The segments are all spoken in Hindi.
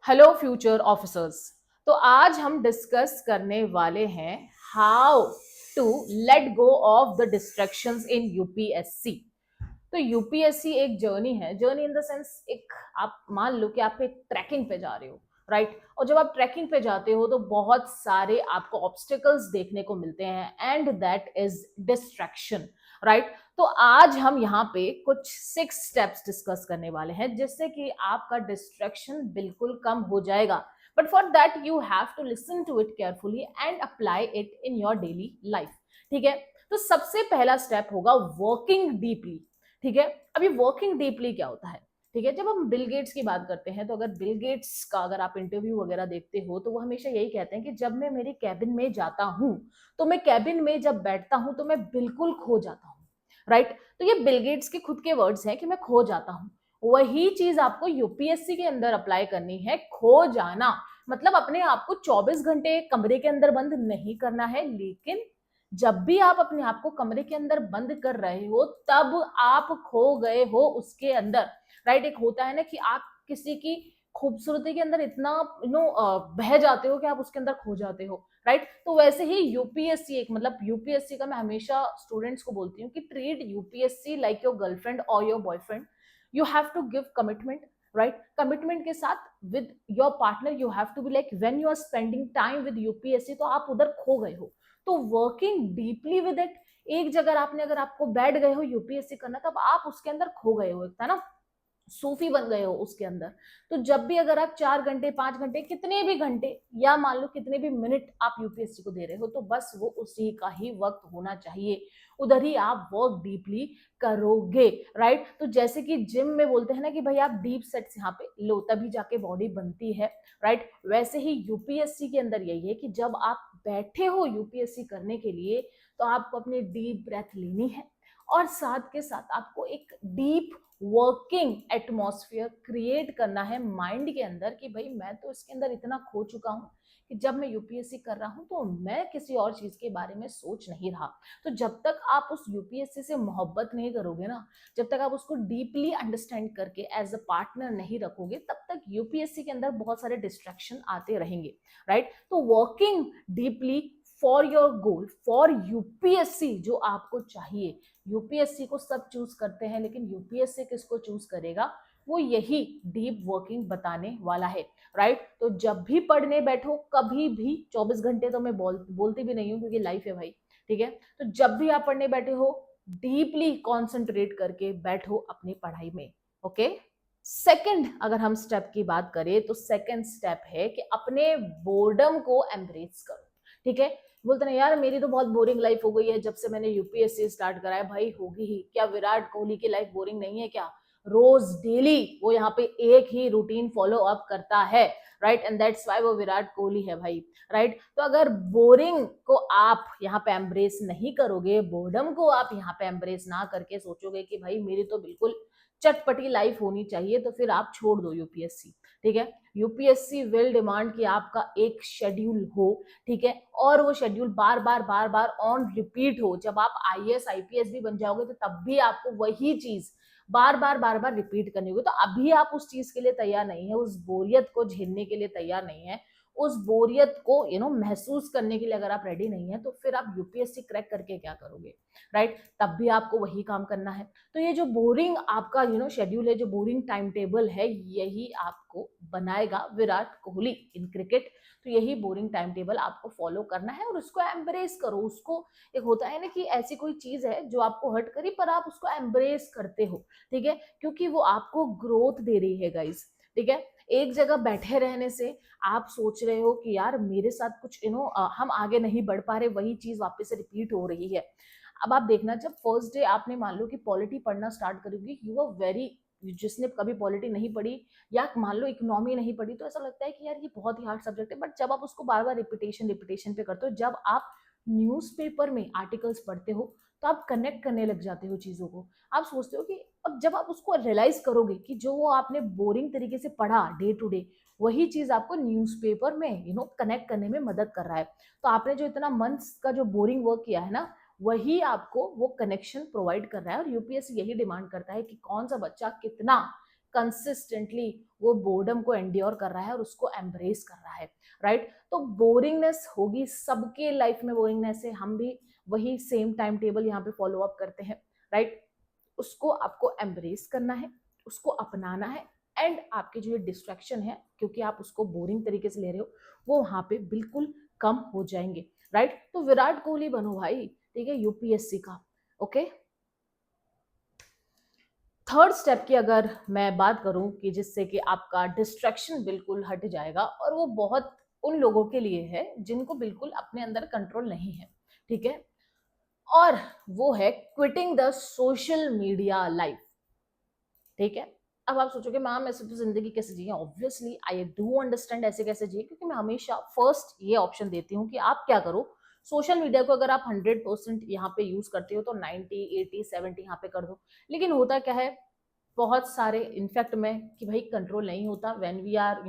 Hello future officers. तो आज हम डिस्कस करने वाले हैं how to let go of the distractions in UPSC. तो यूपीएससी एक जर्नी है, जर्नी इन द सेंस एक, आप मान लो कि आप एक ट्रैकिंग पे जा रहे हो, राइट? और जब आप ट्रैकिंग पे जाते हो तो बहुत सारे आपको ऑब्स्टिकल्स देखने को मिलते हैं and that is distraction, right? तो आज हम यहाँ पे कुछ 6 स्टेप्स डिस्कस करने वाले हैं जिससे कि आपका डिस्ट्रैक्शन बिल्कुल कम हो जाएगा। But for that you have to listen to it carefully and apply it in your daily life. ठीक है? तो सबसे पहला स्टेप होगा वर्किंग डीपली। ठीक है? अभी वर्किंग डीपली क्या होता है? ठीक है, जब हम बिल गेट्स की बात करते हैं तो अगर बिल गेट्स का अगर आप इंटरव्यू वगैरह देखते हो तो वो हमेशा यही कहते हैं कि जब मैं मेरी कैबिन में जाता हूं तो मैं कैबिन में जब बैठता हूं तो मैं बिल्कुल खो जाता हूं, राइट? तो ये बिल गेट्स के खुद के वर्ड्स हैं कि मैं खो जाता हूं। वही चीज आपको यूपीएससी के अंदर अप्लाई करनी है, खो जाना। मतलब अपने आप को 24 घंटे कमरे के अंदर बंद नहीं करना है, लेकिन जब भी आप अपने आप को कमरे के अंदर बंद कर रहे हो तब आप खो गए हो उसके अंदर, राइट? एक होता है ना कि आप किसी की खूबसूरती के अंदर इतना बह जाते हो कि आप उसके अंदर खो जाते हो, राइट? तो वैसे ही यूपीएससी एक, मतलब यूपीएससी का मैं हमेशा स्टूडेंट्स को बोलती हूँ कि treat UPSC like your girlfriend और your boyfriend. You have to give commitment, right? Commitment के साथ with your partner you have to be like when you are spending time with UPSC तो आप उधर खो गए हो। तो वर्किंग डीपली विद इट, एक जगह आपने अगर आपको बैठ गए हो यूपीएससी करना तब आप उसके अंदर खो गए हो, है ना? सूफी बन गए हो उसके अंदर। तो जब भी अगर आप 4 घंटे 5 घंटे कितने भी घंटे या मान लो कितने भी मिनट आप यूपीएससी को दे रहे हो तो बस वो उसी का ही वक्त होना चाहिए, उधर ही आप वर्क डीपली करोगे, राइट? तो जैसे कि जिम में बोलते हैं ना कि भाई आप डीप सेट्स यहाँ पे लो तभी जाके बॉडी बनती है, राइट? वैसे ही यूपीएससी के अंदर यही है कि जब आप बैठे हो यूपीएससी करने के लिए तो आपको अपनी डीप ब्रेथ लेनी है और साथ के साथ आपको एक डीप वर्किंग एटमॉस्फेयर क्रिएट करना है माइंड के अंदर कि भाई मैं तो इसके अंदर इतना खो चुका हूं कि जब मैं यूपीएससी कर रहा हूं तो मैं किसी और चीज के बारे में सोच नहीं रहा। तो जब तक आप उस यूपीएससी से मोहब्बत नहीं करोगे ना, जब तक आप उसको डीपली अंडरस्टैंड करके एज अ पार्टनर नहीं रखोगे तब तक यूपीएससी के अंदर बहुत सारे डिस्ट्रैक्शन आते रहेंगे, राइट? तो working deeply for your goal, for UPSC जो आपको चाहिए। यूपीएससी को सब चूज करते हैं लेकिन यूपीएससी किसको चूज करेगा, वो यही डीप वर्किंग बताने वाला है, राइट? तो जब भी पढ़ने बैठो कभी भी 24 घंटे तो मैं बोलती भी नहीं हूँ क्योंकि लाइफ है भाई, ठीक है? तो जब भी आप पढ़ने बैठे हो डीपली कॉन्सेंट्रेट करके बैठो अपनी पढ़ाई में, ओके? सेकंड अगर हम स्टेप की बात करें तो सेकंड स्टेप है कि अपने बोर्डम को एम्ब्रेस करो। ठीक है? बोलते ना यार मेरी तो बहुत बोरिंग लाइफ हो गई है जब से मैंने यूपीएससी स्टार्ट करा है। भाई होगी ही, क्या विराट कोहली की लाइफ बोरिंग नहीं है क्या? रोज डेली वो यहाँ पे एक ही रूटीन फॉलो अप करता है, राइट? एंड दैट्स व्हाई वो विराट कोहली है भाई, राइट? तो अगर बोरिंग को आप यहाँ पे एम्ब्रेस नहीं करोगे, बोर्डम को आप यहाँ पे एम्ब्रेस ना करके सोचोगे कि भाई मेरी तो बिल्कुल चटपटी लाइफ होनी चाहिए, तो फिर आप छोड़ दो यूपीएससी। ठीक है? यूपीएससी विल डिमांड कि आपका एक शेड्यूल हो, ठीक है? और वो schedule bar bar on repeat हो। जब आप आईएएस आईपीएस भी बन जाओगे तो तब भी आपको वही चीज बार बार रिपीट करनी होगी। तो अभी आप उस चीज के लिए तैयार नहीं है, उस बोरियत को झेलने के लिए तैयार नहीं है, उस बोरियत को महसूस करने के लिए अगर आप रेडी नहीं है तो फिर आप यूपीएससी क्रैक करके क्या करोगे, राइट? तब भी आपको वही काम करना है। तो ये जो बोरिंग आपका शेड्यूल है, जो बोरिंग टाइम टेबल है, यही आपको बनाएगा विराट कोहली इन क्रिकेट। तो यही बोरिंग टाइम टेबल आपको फॉलो करना है और उसको एम्ब्रेस करो। उसको, एक होता है ना कि ऐसी कोई चीज है जो आपको हर्ट करी पर आप उसको एम्ब्रेस करते हो, ठीक है? क्योंकि वो आपको ग्रोथ दे रही है गाइस, ठीक है? एक जगह बैठे रहने से आप सोच रहे हो कि यार मेरे साथ कुछ हम आगे नहीं बढ़ पा रहे, वही चीज वापस से रिपीट हो रही है। अब आप देखना, जब फर्स्ट डे आपने मान लो कि पॉलिटी पढ़ना स्टार्ट करोगे, यू आर वेरी, जिसने कभी पॉलिटी नहीं पढ़ी या मान लो इकोनॉमी नहीं पढ़ी तो ऐसा लगता है कि यार ये बहुत ही हार्ड सब्जेक्ट है। बट जब आप उसको बार बार रिपीटेशन पे करते हो, जब आप न्यूज़पेपर में आर्टिकल्स पढ़ते हो तो आप कनेक्ट करने लग जाते हो चीजों को। आप सोचते हो कि अब जब आप उसको रियलाइज करोगे कि जो वो आपने बोरिंग तरीके से पढ़ा डे टू डे, वही चीज आपको न्यूज़पेपर में कनेक्ट करने में मदद कर रहा है। तो आपने जो इतना मंथ्स का जो बोरिंग वर्क किया है ना, वही आपको वो कनेक्शन प्रोवाइड कर रहा है। और यूपीएससी यही डिमांड करता है कि कौन सा बच्चा कितना कंसिस्टेंटली वो बोर्डम को एंड्योर कर रहा है और उसको एम्ब्रेस कर रहा है, राइट। तो बोरिंगनेस होगी, सबके लाइफ में बोरिंगनेस है, हम भी वही सेम टाइम टेबल यहाँ पे फॉलो अप करते हैं, राइट। उसको आपको एम्ब्रेस करना है, उसको अपनाना है, एंड आपके जो ये डिस्ट्रैक्शन है, क्योंकि आप उसको बोरिंग तरीके से ले रहे हो, वो वहां पे बिल्कुल कम हो जाएंगे, राइट। तो विराट कोहली बनो भाई, ठीक है, यूपीएससी का। ओके, थर्ड स्टेप की अगर मैं बात करूं कि जिससे कि आपका डिस्ट्रैक्शन बिल्कुल हट जाएगा, और वो बहुत उन लोगों के लिए है जिनको बिल्कुल अपने अंदर कंट्रोल नहीं है, ठीक है, और वो है quitting the social media life, ठीक है। अब आप सोचोगे मैम ऐसे तो जिंदगी कैसे जिए, ऑब्वियसली आई डू अंडरस्टैंड ऐसे कैसे जिए, क्योंकि मैं हमेशा फर्स्ट ये ऑप्शन देती हूँ कि आप क्या करो, सोशल मीडिया को अगर आप 100% यहाँ पे यूज करते हो तो 90, 80, 70 यहाँ पे कर दो। लेकिन होता क्या है, बहुत सारे इनफैक्ट में कि भाई कंट्रोल नहीं होता when we are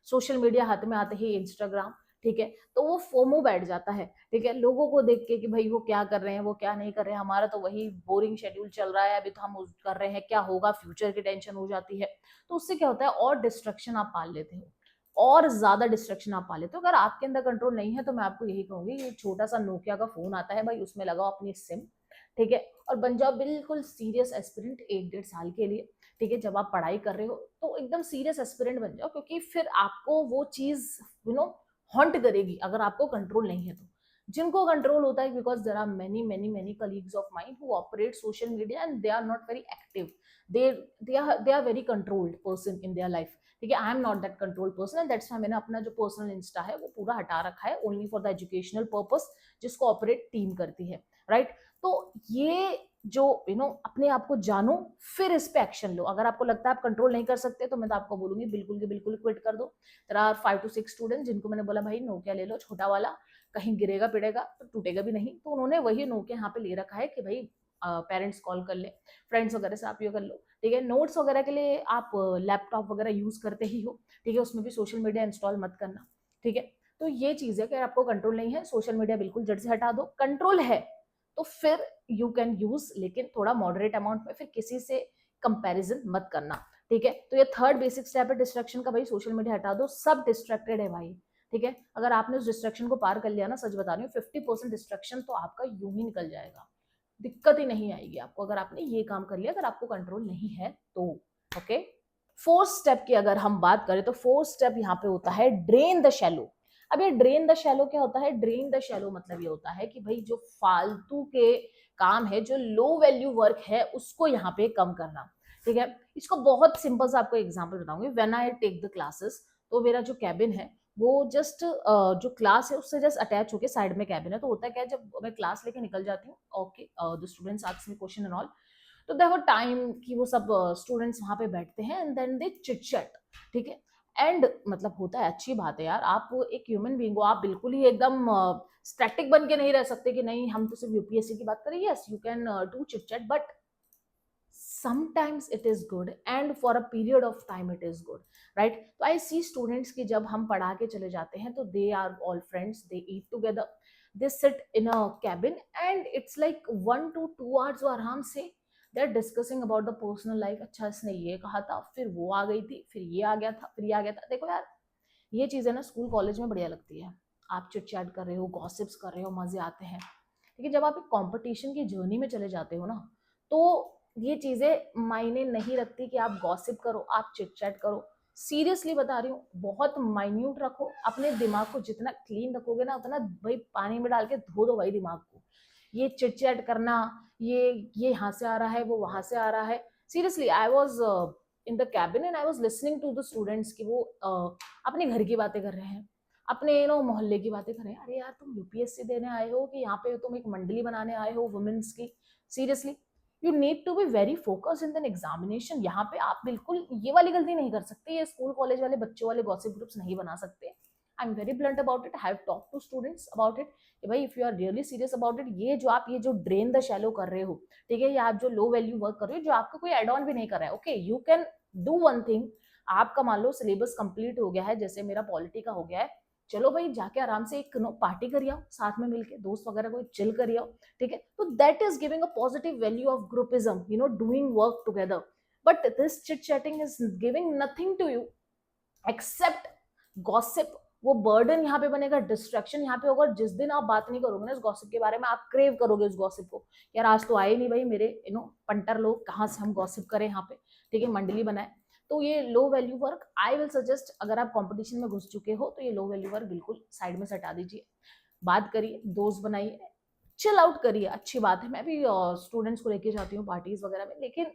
social media हाथ में आते ही इंस्टाग्राम, ठीक है, तो वो फोमो बैठ जाता है, ठीक है, लोगों को देख के कि भाई वो क्या कर रहे हैं, वो क्या नहीं कर रहे हैं, हमारा तो वही बोरिंग शेड्यूल चल रहा है, अभी तो हम कर रहे हैं, क्या होगा, फ्यूचर की टेंशन हो जाती है। तो उससे क्या होता है, और डिस्ट्रक्शन आप पाल लेते हो, और ज्यादा डिस्ट्रक्शन आप पा लेते हो। अगर आपके अंदर कंट्रोल नहीं है तो मैं आपको यही कहूंगी, ये छोटा सा नोकिया का फोन आता है भाई, उसमें लगाओ अपनी सिम, ठीक है, और बन जाओ बिल्कुल सीरियस एस्पिरेंट 1-1.5 साल के लिए, ठीक है। जब आप पढ़ाई कर रहे हो तो एकदम सीरियस एस्पिरेंट बन जाओ, क्योंकि फिर आपको वो चीज यू नो हॉन्ट करेगी अगर आपको कंट्रोल नहीं है तो। जिनको कंट्रोल होता है, because there are many many many colleagues of mind who operate social media and they are not very active, they are very controlled person in their life, ठीक है। I am not that control person, and that's why मैंने अपना जो पर्सनल इंस्टा है वो पूरा हटा रखा है, only for the educational purpose, जिसको ऑपरेट टीम करती है, राइट। तो ये जो अपने आप को जानो, फिर इस पे एक्शन लो। अगर आपको लगता है आप कंट्रोल नहीं कर सकते तो मैं तो आपको बोलूंगी बिल्कुल के बिल्कुल क्विट कर दो। देयर आर 5 to 6 स्टूडेंट्स जिनको मैंने बोला भाई नोकिया ले लो, छोटा वाला, कहीं गिरेगा पिटेगा तो टूटेगा भी नहीं, तो उन्होंने वही नोकिया यहाँ पे ले रखा है कि भाई पेरेंट्स कॉल कर ले, फ्रेंड्स वगैरह से आप ये कर लो, ठीक है। नोट्स वगैरह के लिए आप लैपटॉप वगैरह यूज करते ही हो, ठीक है, उसमें भी सोशल मीडिया इंस्टॉल मत करना, ठीक है। तो ये चीज है कि आपको कंट्रोल नहीं है, सोशल मीडिया बिल्कुल जड़ से हटा दो। कंट्रोल है तो फिर यू कैन यूज, लेकिन थोड़ा मॉडरेट अमाउंट में, फिर किसी से कंपैरिजन मत करना, ठीक है। तो ये थर्ड बेसिक स्टेप है डिस्ट्रैक्शन का, भाई सोशल मीडिया हटा दो, सब डिस्ट्रैक्टेड है भाई, ठीक है। अगर आपने उस डिस्ट्रैक्शन को पार कर लिया ना, सच बता रही हूँ, 50% डिस्ट्रैक्शन तो आपका यूं ही निकल जाएगा, दिक्कत ही नहीं आएगी आपको, अगर आपने ये काम कर लिया, अगर आपको कंट्रोल नहीं है तो। ओके, फोर्थ स्टेप की अगर हम बात करें तो फोर्थ स्टेप यहाँ पे होता है ड्रेन द शैलो। अब ये ड्रेन द शैलो क्या होता है, ड्रेन द शैलो मतलब ये होता है कि भाई जो फालतू के काम है, जो लो वैल्यू वर्क है, उसको यहाँ पे कम करना, ठीक है। इसको बहुत सिंपल सा आपको एग्जांपल बताऊंगी। When I take the classes, तो मेरा जो कैबिन है वो जस्ट जो क्लास है उससे जस्ट अटैच होके साइड में कैबिन है। तो होता क्या है, जब मैं क्लास लेके निकल जाती हूँ, okay, the students ask me question and all, तो देखो टाइम कि वो सब स्टूडेंट्स वहां पे बैठते हैं and then they chit chat, ठीक है। एंड मतलब होता है, अच्छी बात है यार, आप एक ह्यूमन बीइंग हो, आप बिल्कुल ही एकदम स्टैटिक बन के नहीं रह सकते कि नहीं हम तो सिर्फ यूपीएससी की बात करें। Yes you can do chit chat, but sometimes it is good and for a period of time it is good, right? तो I see students की जब हम पढ़ा के चले जाते हैं तो they are all friends, they eat together, they sit in a cabin and it's like 1 to 2 hours वो आराम से they're discussing about the personal life। अच्छा इसने ये कहा था, फिर वो आ गई थी, फिर ये आ गया था, फिर ये आ गया था। देखो यार, ये चीजें ना स्कूल कॉलेज में बढ़िया लगती है, आप चिट चैट कर रहे हो, गॉसिप्स कर रहे हो, मजे आते हैं। लेकिन जब आप एक कंपटीशन की जर्नी में चले जाते हो ना, तो ये चीजें मायने नहीं रखती कि आप गॉसिप करो, आप चिट चैट करो। सीरियसली बता रही हूँ, बहुत माइन्यूट रखो अपने दिमाग को, जितना क्लीन रखोगे ना उतना भाई पानी में डाल के धो दो भाई दिमाग को। ये चिट चैट करना, ये यहाँ से आ रहा है, वो वहां से आ रहा है। Seriously I was in the cabin and I was listening to the students की वो अपने घर की बातें कर रहे हैं, अपने मोहल्ले की बातें कर रहे हैं। अरे यार तुम यूपीएससी देने आए हो कि यहाँ पे तुम एक मंडली बनाने आए हो वुमेन्स की? Seriously you need to be very focus in the examination. यहाँ पे आप बिल्कुल ये वाली गलती नहीं कर सकते, ये स्कूल कॉलेज वाले बच्चों वाले गॉसिप ग्रुप्स नहीं बना सकते। I am very blunt about it, have talk to students about it कि भाई if you are really serious about it, ये जो ड्रेन द शैलो कर रहे हो, ठीक है, या आप जो लो वैल्यू वर्क कर रहे हो, जो आपका कोई एड ऑन भी नहीं कर रहा है, okay, you can do one thing. आपका मान लो सिलेबस कंप्लीट हो गया है, जैसे मेरा पॉलिटी का हो गया है, चलो भाई जाके आराम से एक पार्टी करिए आओ, साथ में मिलके दोस्त वगैरह कोई चिल करिए आओ, ठीक है। तो that is giving a positive value of groupism, doing work together, but this chit chatting is giving nothing to you except gossip. वो बर्डन यहाँ पे बनेगा, डिस्ट्रैक्शन यहाँ पे होगा। जिस दिन आप बात नहीं करोगे ना इस गॉसिप के बारे में, आप क्रेव करोगे उस गॉसिप को। यार आज तो आए नहीं भाई मेरे पंटर लोग, कहाँ से हम गॉसिप करें यहाँ पे, ठीक है, मंडली बनाए। तो ये low value work I will suggest, अगर आप कंपटीशन में घुस चुके हो तो ये लो वैल्यू वर्क बिल्कुल साइड में सटा दीजिए। बात करिए, दोस्त बनाइए, चिल आउट करिए, अच्छी बात है। मैं भी स्टूडेंट्स को लेके जाती हूँ पार्टीज वगैरह में, लेकिन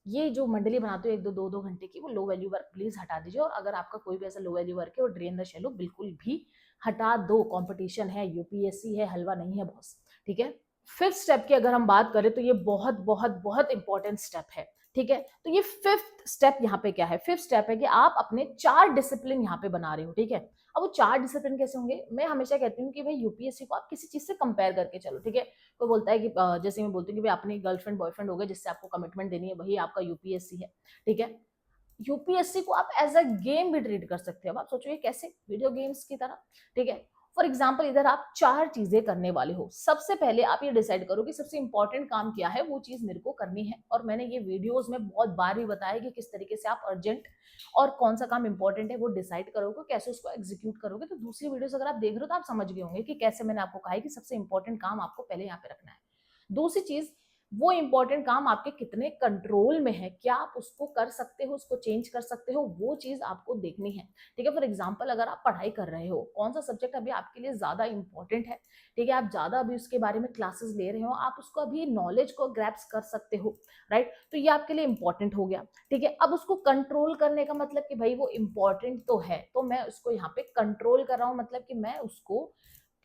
ये जो मंडली बनाते हो एक दो दो दो घंटे की, वो लो वैल्यू वर्क प्लीज हटा दीजिए। और अगर आपका कोई भी ऐसा लो वैल्यू वर्क है वो ड्रेन द शैलो बिल्कुल भी हटा दो। कंपटीशन है, यूपीएससी है, हलवा नहीं है बॉस, ठीक है। फिफ्थ स्टेप की अगर हम बात करें तो ये बहुत बहुत बहुत इंपॉर्टेंट स्टेप है, ठीक है। तो ये फिफ्थ स्टेप यहाँ पे क्या है? फिफ्थ स्टेप है कि आप अपने 4 डिसिप्लिन यहाँ पे बना रहे हो, ठीक है। अब वो 4 डिसिप्लिन कैसे होंगे? मैं हमेशा कहती हूँ कि भाई यूपीएससी को आप किसी चीज से कंपेयर करके चलो, ठीक है। कोई बोलता है कि जैसे मैं बोलती हूँ कि भाई अपनी गर्लफ्रेंड बॉयफ्रेंड हो गए जिससे आपको कमिटमेंट देनी है, वही आपका यूपीएससी है, ठीक है। यूपीएससी को आप एज अ गेम भी ट्रीट कर सकते हो। अब आप सोचो ये कैसे? वीडियो गेम्स की तरह, ठीक है। फॉर एग्जाम्पल इधर आप 4 चीजें करने वाले हो। सबसे पहले आप ये डिसाइड करो कि सबसे इंपॉर्टेंट काम क्या है, वो चीज मेरे को करनी है। और मैंने ये वीडियोस में बहुत बार भी बताया कि किस तरीके से आप अर्जेंट और कौन सा काम इंपॉर्टेंट है वो डिसाइड करोगे, कैसे उसको एग्जीक्यूट करोगे। तो दूसरी वीडियोस अगर आप देख रहे हो तो आप समझ गए होंगे कि कैसे मैंने आपको कहा है कि सबसे इंपॉर्टेंट काम आपको पहले यहाँ पे रखना है। दूसरी चीज, वो इंपॉर्टेंट काम आपके कितने कंट्रोल में है, क्या आप उसको कर सकते हो, उसको चेंज कर सकते हो, वो चीज आपको देखनी है, ठीक है। फॉर एग्जांपल अगर आप पढ़ाई कर रहे हो, कौन सा सब्जेक्ट अभी आपके लिए ज्यादा इंपॉर्टेंट है, ठीक है, आप ज्यादा अभी उसके बारे में क्लासेस ले रहे हो, आप उसको अभी नॉलेज को ग्रैप्स कर सकते हो, राइट। तो ये आपके लिए इंपॉर्टेंट हो गया, ठीक है। अब उसको कंट्रोल करने का मतलब कि भाई वो इंपॉर्टेंट तो है, तो मैं उसको यहाँ पे कंट्रोल कर रहा हूँ, मतलब कि मैं उसको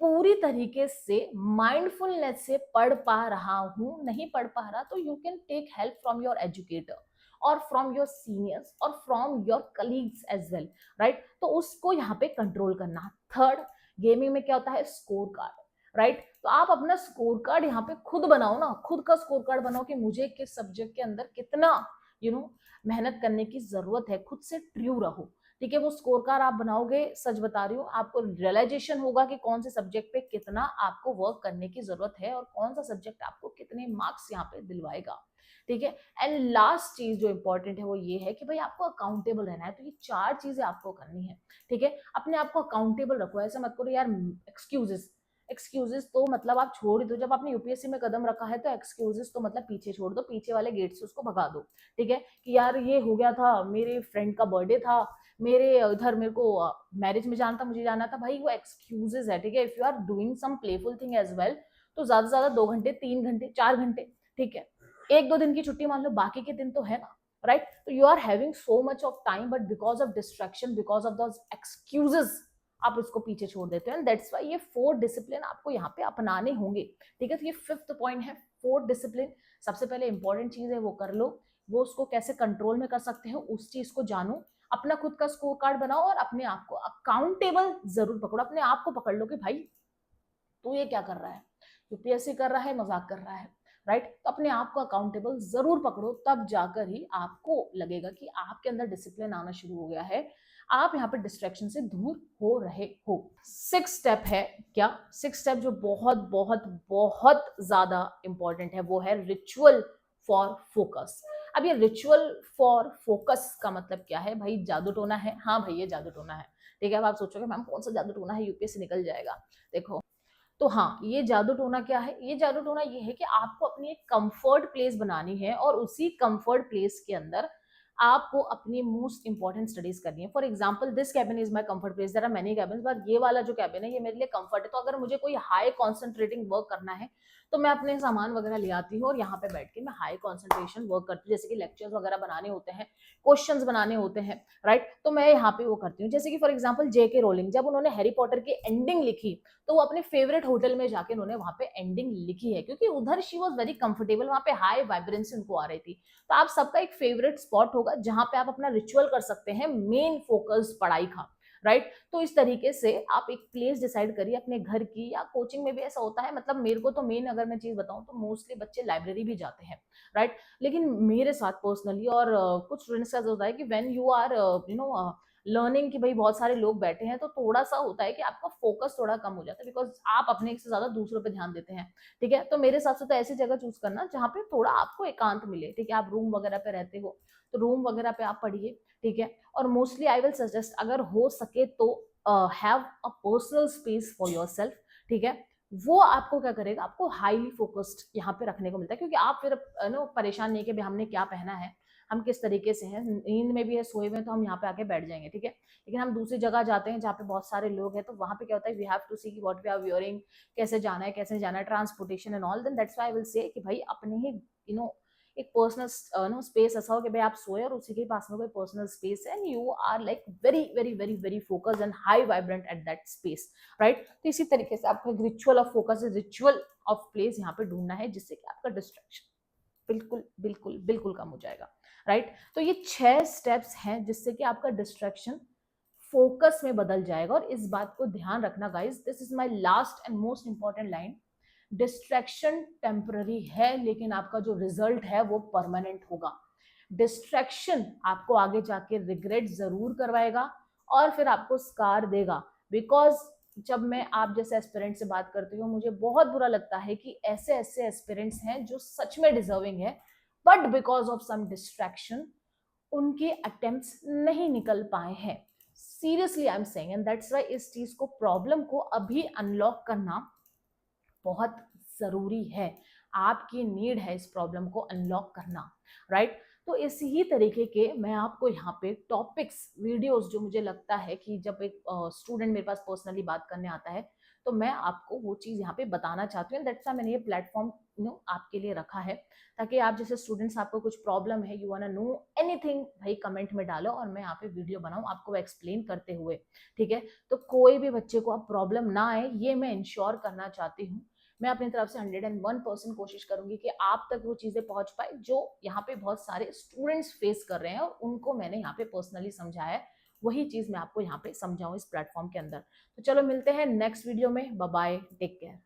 पूरी तरीके से माइंडफुलनेस से पढ़ पा रहा हूं। नहीं पढ़ पा रहा तो you can take help from your educator और फ्रॉम योर सीनियर्स और from your colleagues as well, right. तो उसको यहाँ पे कंट्रोल करना। थर्ड, गेमिंग में क्या होता है? Score card, right. तो आप अपना स्कोर कार्ड यहाँ पे खुद बनाओ ना, खुद का स्कोर कार्ड बनाओ कि मुझे किस सब्जेक्ट के अंदर कितना मेहनत करने की जरूरत है। खुद से ट्रू रहो, ठीक है। वो स्कोर कार्ड आप बनाओगे, सच बता रही हूँ, आपको रियलाइजेशन होगा कि कौन से सब्जेक्ट पे कितना आपको वर्क करने की जरूरत है और कौन सा सब्जेक्ट आपको कितने मार्क्स यहाँ पे दिलवाएगा, ठीक है। एंड लास्ट चीज जो इंपॉर्टेंट है वो ये है कि भाई आपको अकाउंटेबल रहना है। तो ये 4 चीजें आपको करनी है, ठीक है। अपने आप को अकाउंटेबल रखो, ऐसा मत करो यार एक्सक्यूजेस। एक्सक्यूजेस तो मतलब आप छोड़ दो, जब आपने यूपीएससी में कदम रखा है तो एक्सक्यूजेस तो मतलब पीछे छोड़ दो, पीछे वाले गेट से उसको भगा दो, ठीक है। कि यार ये हो गया था, मेरे फ्रेंड का बर्थडे था, मेरे इधर मेरे को मैरिज में जाना था, मुझे जाना था, भाई वो एक्सक्यूजेस है, ठीक है। If you are doing some playful thing as well तो ज्यादा से ज्यादा 2 घंटे, 3 घंटे, 4 घंटे, ठीक है। एक दो दिन की छुट्टी मान लो, बाकी के दिन तो है ना, राइट। तो you are having so much of time but because of distraction, because of those excuses आप उसको पीछे छोड़ देते हो। एंड दैट्स व्हाई ये 4 डिसिप्लिन आपको यहाँ पे अपनाने होंगे, ठीक है। तो ये फिफ्थ पॉइंट है, 4 डिसिप्लिन। सबसे पहले इंपॉर्टेंट चीज है वो कर लो, वो उसको कैसे कंट्रोल में कर सकते हो उस चीज को जानो, अपना खुद का स्कोर कार्ड बनाओ और अपने आप को अकाउंटेबल जरूर पकड़ो। अपने आप को पकड़ लो कि भाई तू ये क्या कर रहा है, यूपीएससी कर रहा है, मजाक कर रहा है, राइट। तो अपने आप को अकाउंटेबल जरूर पकड़ो, तब जाकर ही आपको लगेगा कि आपके अंदर डिसिप्लिन आना शुरू हो गया है, आप यहाँ पे डिस्ट्रैक्शन से दूर हो रहे हो। 6 स्टेप है क्या? 6 स्टेप जो बहुत बहुत बहुत ज्यादा इंपॉर्टेंट है वो है रिचुअल फॉर फोकस। अब ये रिचुअल फॉर फोकस का मतलब क्या है? भाई जादू टोना है? हाँ भाई ये जादू टोना है, ठीक है। अब आप सोचोगे मैम कौन सा जादू टोना है, यूपीएससी निकल जाएगा। देखो, तो हाँ, ये जादू टोना क्या है? ये जादू टोना ये है कि आपको अपनी एक कंफर्ट प्लेस बनानी है और उसी कंफर्ट प्लेस के अंदर आपको अपनी मोस्ट इंपॉर्टेंट स्टडीज करनी है। For example this cabin is my comfort place, there are many cabins but ये वाला जो कैबिन है ये मेरे लिए कंफर्ट है। तो अगर मुझे कोई हाई कॉन्सेंट्रेटिंग वर्क करना है तो मैं अपने सामान वगैरह ले आती हूँ और यहाँ पे बैठ के मैं हाई कॉन्सेंट्रेशन वर्क करती हूँ। जैसे कि लेक्चर्स वगैरह बनाने होते हैं, क्वेश्चंस बनाने होते हैं, राइट। तो मैं यहाँ पे वो करती हूँ। जैसे कि फॉर एग्जाम्पल जेके रोलिंग, जब उन्होंने हैरी पॉटर की एंडिंग लिखी तो वो अपने फेवरेट होटल में जाके उन्होंने वहां पे एंडिंग लिखी है, क्योंकि उधर शी वॉज वेरी कंफर्टेबल, वहां पे हाई वाइब्रेंसी उनको आ रही थी। तो आप सबका एक फेवरेट स्पॉट होगा जहां पे आप अपना रिचुअल कर सकते हैं, मेन फोकस पढ़ाई का, राइट। तो इस तरीके से आप एक प्लेस डिसाइड करिए अपने घर की, या कोचिंग में भी ऐसा होता है। मतलब मेरे को तो मेन अगर मैं चीज बताऊं तो मोस्टली बच्चे लाइब्रेरी भी जाते हैं, राइट। लेकिन मेरे साथ पर्सनली और कुछ स्टूडेंट्स का होता है कि व्हेन यू आर लर्निंग की भाई बहुत सारे लोग बैठे हैं, तो थोड़ा सा होता है कि आपका फोकस थोड़ा कम हो जाता है, बिकॉज आप अपने से ज्यादा दूसरों पे ध्यान देते हैं। ठीक है, तो मेरे हिसाब से तो ऐसी जगह चूज करना जहाँ पे थोड़ा आपको एकांत मिले। ठीक है, आप रूम वगैरह पे रहते हो तो रूम वगैरह पे आप पढ़िए। ठीक है, और मोस्टली आई विल सजेस्ट, अगर हो सके तो have a personal space for your self. ठीक है, वो आपको क्या करेगा, आपको हाईली फोकस्ड यहाँ पे रखने को मिलता है, क्योंकि आप फिर नो परेशान नहीं कि भाई हमने क्या पहना है, हम किस तरीके से हैं, नींद में भी है, सोए में, तो हम यहाँ पे आके बैठ जाएंगे। ठीक है, लेकिन हम दूसरी जगह जाते हैं जहाँ पे बहुत सारे लोग हैं, तो वहां पे क्या होता है, we have to see what we are wearing, कैसे जाना है कैसे नहीं जाना है, transportation and all. Then that's why I will say कि भाई अपने ही एक पर्सनल नो स्पेस ऐसा हो कि भाई आप सोए और उसी के पास में कोई पर्सनल स्पेस है, and you are like very very very very focused and high vibrant at that space, right. तो इसी तरीके से आपको एक ritual of focus, ritual of place यहाँ पे ढूंढना है, जिससे कि आपका डिस्ट्रैक्शन बिल्कुल बिल्कुल बिल्कुल कम हो जाएगा, राइट। तो ये 6 स्टेप्स हैं जिससे कि आपका डिस्ट्रैक्शन फोकस में बदल जाएगा। और इस बात को ध्यान रखना guys, this is my last and most important line, distraction temporary है, लेकिन आपका जो रिजल्ट है वो परमानेंट होगा। डिस्ट्रैक्शन आपको आगे जाके रिग्रेट जरूर करवाएगा और फिर आपको स्कार देगा, बिकॉज जब मैं आप जैसे एस्पिरेंट से बात करती हूँ, मुझे बहुत बुरा लगता है कि ऐसे ऐसे एस्पिरेंट्स हैं जो सच में डिजर्विंग है, but because of some distraction उनके अटेम्प्ट्स नहीं निकल पाए हैं। Seriously I am saying, and that's why इस चीज को, प्रॉब्लम को अभी अनलॉक करना बहुत जरूरी है। आपकी नीड है इस प्रॉब्लम को अनलॉक करना, राइट। तो इसी ही तरीके के मैं आपको यहाँ पे टॉपिक्स वीडियोस, जो मुझे लगता है कि जब एक स्टूडेंट मेरे पास पर्सनली बात करने आता है, तो मैं आपको वो चीज यहाँ पे बताना चाहती हूँ। दैट्स व्हाई मैंने ये प्लेटफॉर्म आपके लिए रखा है, ताकि आप जैसे स्टूडेंट्स, आपको कुछ प्रॉब्लम है, you want to know anything, भाई कमेंट में डालो और मैं यहाँ पे वीडियो बनाऊँ आपको एक्सप्लेन करते हुए। ठीक है, तो कोई भी बच्चे को अब प्रॉब्लम ना आए, ये मैं इंश्योर करना चाहती हूँ। मैं अपनी तरफ से 101% कोशिश करूंगी कि आप तक वो चीजें पहुंच पाए जो यहाँ पे बहुत सारे स्टूडेंट्स फेस कर रहे हैं, और उनको मैंने यहाँ पे पर्सनली समझाया है, वही चीज मैं आपको यहाँ पे समझाऊं इस प्लेटफॉर्म के अंदर। तो चलो मिलते हैं नेक्स्ट वीडियो में, बाय बाय, टेक केयर।